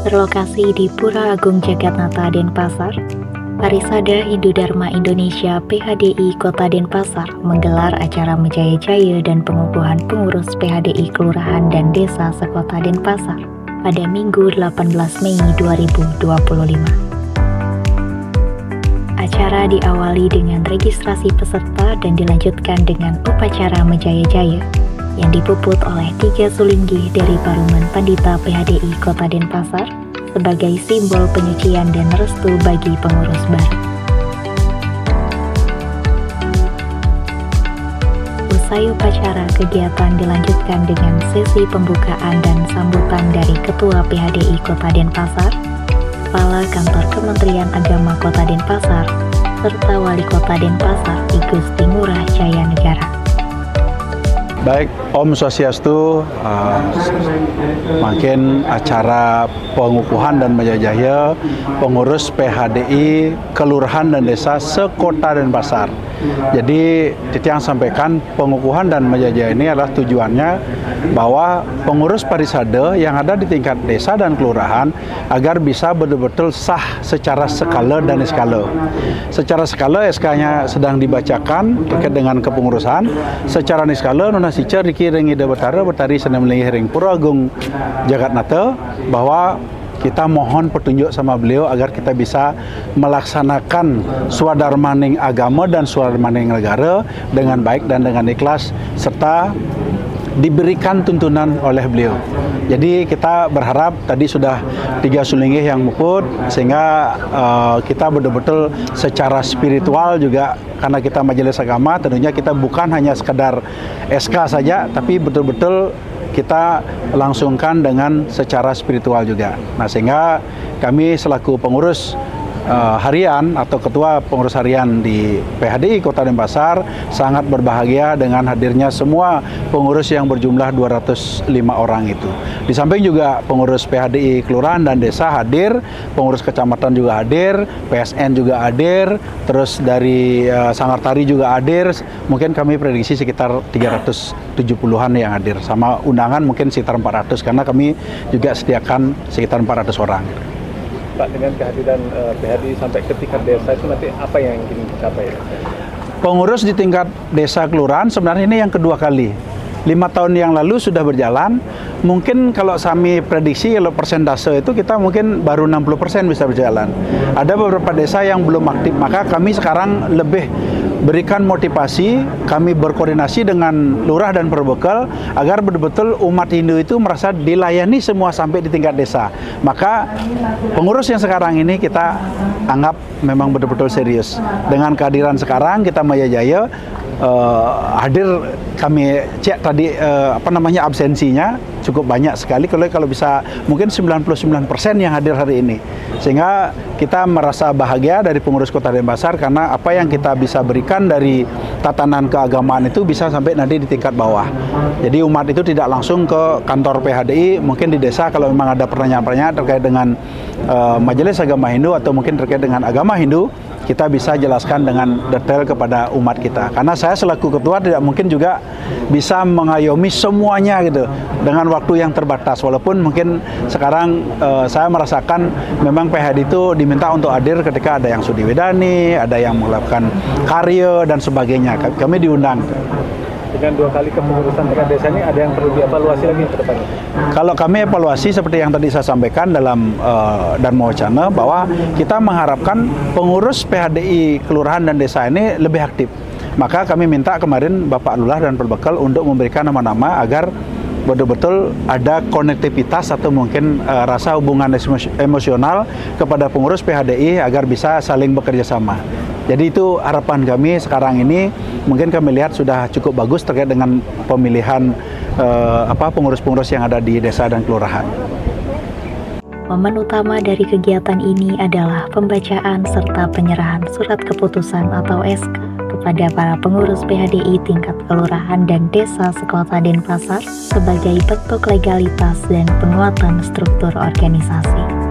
Berlokasi di Pura Agung Jagatnata, Denpasar, Parisada Hindu Dharma Indonesia PHDI Kota Denpasar menggelar acara menjaya-jaya dan pengukuhan pengurus PHDI Kelurahan dan Desa sekota Denpasar pada Minggu 18 Mei 2025. Acara diawali dengan registrasi peserta dan dilanjutkan dengan upacara menjaya-jaya yang dipuput oleh 3 sulinggi dari Paruman Pandita PHDI Kota Denpasar sebagai simbol penyucian dan restu bagi pengurus baru. Usai upacara, kegiatan dilanjutkan dengan sesi pembukaan dan sambutan dari Ketua PHDI Kota Denpasar, Kepala Kantor Kementerian Agama Kota Denpasar, serta Wali Kota Denpasar I Gusti Ngurah Jaya Negara. Baik, Om Swastiastu, makin acara pengukuhan dan menjaya pengurus PHDI Kelurahan dan Desa sekota Denpasar. Jadi Titiang sampaikan pengukuhan dan menjaya ini adalah tujuannya bahwa pengurus parisade yang ada di tingkat desa dan kelurahan agar bisa betul-betul sah secara skala dan skala. Secara skala SK-nya sedang dibacakan terkait dengan kepengurusan. Secara skala nuna sicer Riki Rengi Betara Betari Senemlingi Hering Pura Agung Jagatnata bahwa kita mohon petunjuk sama beliau agar kita bisa melaksanakan swadharmaning agama dan swadharmaning negara dengan baik dan dengan ikhlas serta diberikan tuntunan oleh beliau. Jadi kita berharap tadi sudah 3 sulinggi yang muput sehingga kita betul-betul secara spiritual juga karena kita majelis agama tentunya kita bukan hanya sekedar SK saja tapi betul-betul kita langsungkan dengan secara spiritual juga. Nah sehingga kami selaku pengurus harian atau ketua pengurus harian di PHDI Kota Denpasar sangat berbahagia dengan hadirnya semua pengurus yang berjumlah 205 orang itu. Di samping juga pengurus PHDI Kelurahan dan Desa hadir, pengurus kecamatan juga hadir, PSN juga hadir, terus dari Sangartari juga hadir. Mungkin kami prediksi sekitar 370-an yang hadir, sama undangan mungkin sekitar 400 karena kami juga sediakan sekitar 400 orang. Pak, dengan kehadiran PHDI sampai ke tingkat desa itu nanti apa yang ingin dicapai? Pengurus di tingkat desa kelurahan sebenarnya ini yang kedua kali. 5 tahun yang lalu sudah berjalan, mungkin kalau kami prediksi kalau persentase itu kita mungkin baru 60% bisa berjalan. Ada beberapa desa yang belum aktif, maka kami sekarang lebih berikan motivasi, kami berkoordinasi dengan lurah dan perbekal agar betul-betul umat Hindu itu merasa dilayani semua sampai di tingkat desa. Maka pengurus yang sekarang ini kita anggap memang betul-betul serius. Dengan kehadiran sekarang kita menjaya hadir kami cek tadi absensinya cukup banyak sekali kalau bisa mungkin 99% yang hadir hari ini sehingga kita merasa bahagia dari pengurus Kota Denpasar karena apa yang kita bisa berikan dari tatanan keagamaan itu bisa sampai nanti di tingkat bawah. Jadi umat itu tidak langsung ke kantor PHDI, mungkin di desa kalau memang ada pertanyaan-pertanyaan terkait dengan majelis agama Hindu atau mungkin terkait dengan agama Hindu kita bisa jelaskan dengan detail kepada umat kita. Karena saya selaku ketua tidak mungkin juga bisa mengayomi semuanya gitu dengan waktu yang terbatas. Walaupun mungkin sekarang saya merasakan memang PHD itu diminta untuk hadir ketika ada yang sudiwedani, ada yang melakukan karya dan sebagainya. Kami diundang. Dengan 2 kali kepengurusan tingkat desa ini ada yang perlu dievaluasi lagi ke depannya? Kalau kami evaluasi seperti yang tadi saya sampaikan dalam Dharma Wacana bahwa kita mengharapkan pengurus PHDI Kelurahan dan Desa ini lebih aktif. Maka kami minta kemarin Bapak Lurah dan Perbekal untuk memberikan nama-nama agar betul-betul ada konektivitas atau mungkin rasa hubungan emosional kepada pengurus PHDI agar bisa saling bekerja sama. Jadi itu harapan kami sekarang ini, mungkin kami lihat sudah cukup bagus terkait dengan pemilihan pengurus-pengurus yang ada di desa dan kelurahan. Momen utama dari kegiatan ini adalah pembacaan serta penyerahan surat keputusan atau SK kepada para pengurus PHDI tingkat kelurahan dan desa sekota Denpasar sebagai bentuk legalitas dan penguatan struktur organisasi.